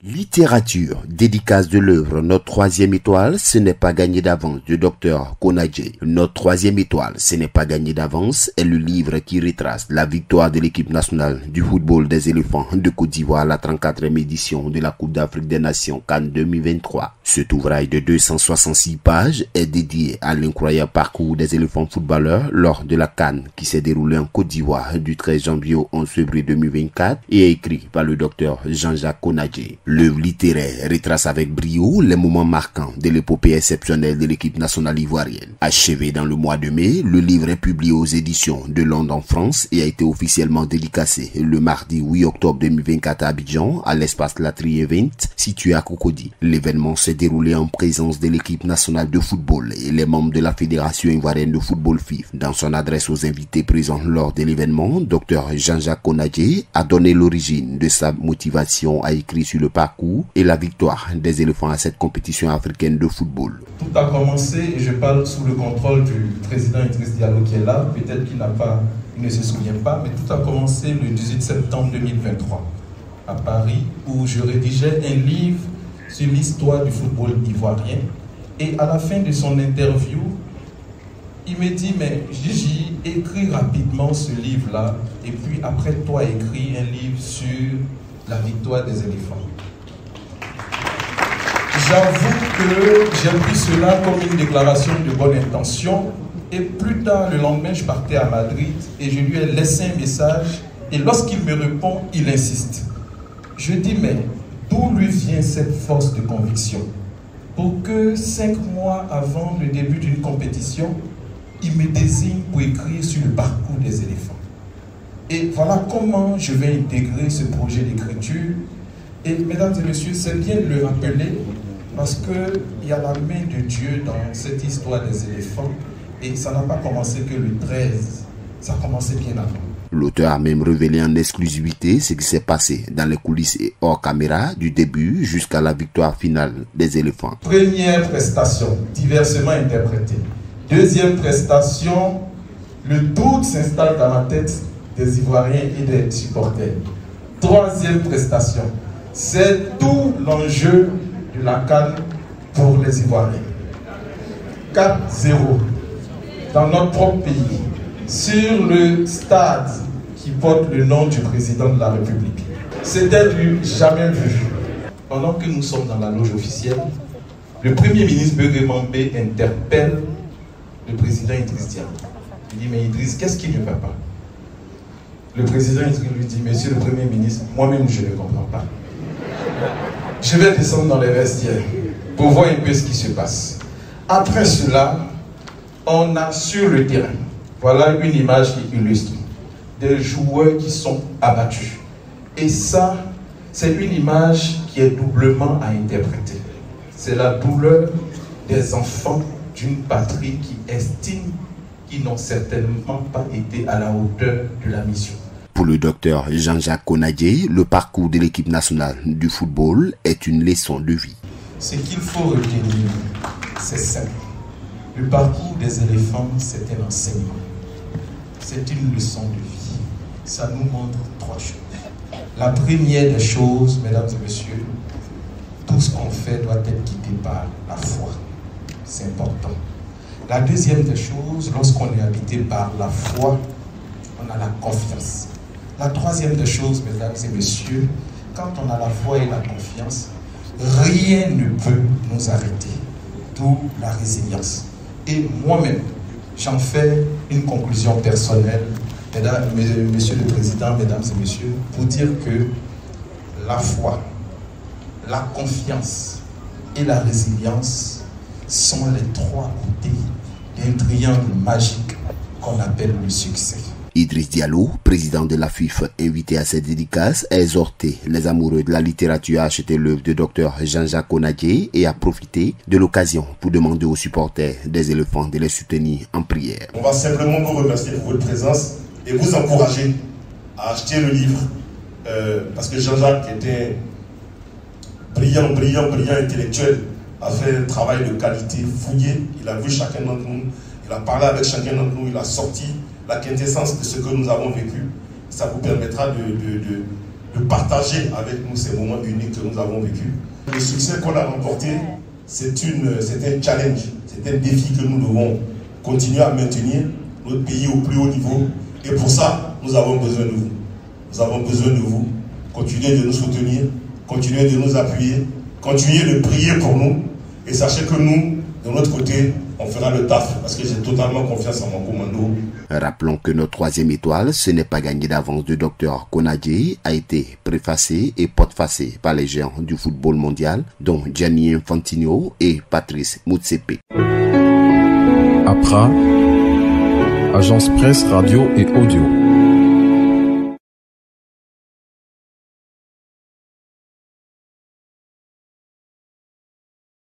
Littérature, dédicace de l'œuvre Notre troisième étoile, ce n'est pas gagné d'avance de Dr Konadjé. Notre troisième étoile, ce n'est pas gagné d'avance est le livre qui retrace la victoire de l'équipe nationale du football des éléphants de Côte d'Ivoire à la 34e édition de la Coupe d'Afrique des Nations CAN 2023. Cet ouvrage de 266 pages est dédié à l'incroyable parcours des éléphants footballeurs lors de la CAN qui s'est déroulée en Côte d'Ivoire du 13 janvier au 11 février 2024 et est écrit par le Dr Jean-Jacques Konadjé. L'œuvre littéraire retrace avec brio les moments marquants de l'épopée exceptionnelle de l'équipe nationale ivoirienne. Achevé dans le mois de mai, le livre est publié aux éditions de Londres en France et a été officiellement dédicacé le mardi 8 octobre 2024 à Abidjan, à l'espace Latry Event, situé à Cocody. L'événement s'est déroulé en présence de l'équipe nationale de football et les membres de la Fédération ivoirienne de football FIF. Dans son adresse aux invités présents lors de l'événement, Dr Jean-Jacques Konadjé a donné l'origine de sa motivation à écrire sur le parcours et la victoire des éléphants à cette compétition africaine de football. Tout a commencé, et je parle sous le contrôle du président Idriss Diallo qui est là, peut-être qu'il ne se souvient pas, mais tout a commencé le 18 septembre 2023 à Paris, où je rédigeais un livre sur l'histoire du football ivoirien. Et à la fin de son interview, il me dit, mais Gigi, écris rapidement ce livre-là, et puis après toi, écris un livre sur la victoire des éléphants. J'avoue que j'ai pris cela comme une déclaration de bonne intention, et plus tard, le lendemain, je partais à Madrid et je lui ai laissé un message, et lorsqu'il me répond, il insiste. Je dis, mais d'où lui vient cette force de conviction pour que 5 mois avant le début d'une compétition, il me désigne pour écrire sur le parcours des éléphants. Et voilà comment je vais intégrer ce projet d'écriture. Et mesdames et messieurs, c'est bien de le rappeler parce qu'il y a la main de Dieu dans cette histoire des éléphants et ça n'a pas commencé que le 13, ça a commencé bien avant. L'auteur a même révélé en exclusivité ce qui s'est passé dans les coulisses et hors caméra du début jusqu'à la victoire finale des éléphants. Première prestation, diversement interprétée. Deuxième prestation, le doute s'installe dans la tête des Ivoiriens et des supporters. Troisième prestation, c'est tout l'enjeu de la CAN pour les Ivoiriens. 4-0 dans notre propre pays, sur le stade qui porte le nom du président de la République. C'était du jamais vu. Pendant que nous sommes dans la loge officielle, le Premier ministre Beugé Mambé interpelle le président Idriss Diallo. Il dit, mais Idriss, qu'est-ce qui ne va pas? Le président Idriss lui dit, monsieur le Premier ministre, moi-même je ne comprends pas. Je vais descendre dans les vestiaires pour voir un peu ce qui se passe. Après cela, on a sur le terrain, voilà une image qui illustre des joueurs qui sont abattus. Et ça, c'est une image qui est doublement à interpréter. C'est la douleur des enfants d'une patrie qui estime qu'ils n'ont certainement pas été à la hauteur de la mission. Pour le docteur Jean-Jacques Konadjé, le parcours de l'équipe nationale du football est une leçon de vie. Ce qu'il faut retenir, c'est simple. Le parcours des éléphants, c'est un enseignement. C'est une leçon de vie. Ça nous montre 3 choses. La première des choses, mesdames et messieurs, tout ce qu'on fait doit être guidé par la foi. C'est important. La deuxième des choses, lorsqu'on est habité par la foi, on a la confiance. La troisième des choses, mesdames et messieurs, quand on a la foi et la confiance, rien ne peut nous arrêter. D'où la résilience. Et moi-même, j'en fais une conclusion personnelle, monsieur le Président, mesdames et messieurs, pour dire que la foi, la confiance et la résilience sont les 3 côtés d'un triangle magique qu'on appelle le succès. Idriss Diallo, président de la FIF, invité à cette dédicace, a exhorté les amoureux de la littérature à acheter l'œuvre de Dr Jean-Jacques Konadjé et à profiter de l'occasion pour demander aux supporters des éléphants de les soutenir en prière. On va simplement vous remercier pour votre présence et vous encourager à acheter le livre parce que Jean-Jacques était brillant intellectuel, a fait un travail de qualité fouillé, il a vu chacun d'entre nous, il a parlé avec chacun d'entre nous, il a sorti la quintessence de ce que nous avons vécu. Ça vous permettra de partager avec nous ces moments uniques que nous avons vécus. Le succès qu'on a remporté, c'est un challenge, c'est un défi que nous devons continuer à maintenir notre pays au plus haut niveau. Et pour ça, nous avons besoin de vous. Nous avons besoin de vous. Continuez de nous soutenir, continuez de nous appuyer, continuez de prier pour nous. Et sachez que nous, de notre côté, on fera le taf parce que j'ai totalement confiance en mon commando. Rappelons que notre troisième étoile, ce n'est pas gagné d'avance du Dr Konadji, a été préfacé et postfacé par les géants du football mondial, dont Gianni Infantino et Patrice Motsepe. APRA, Agence Presse Radio et Audio.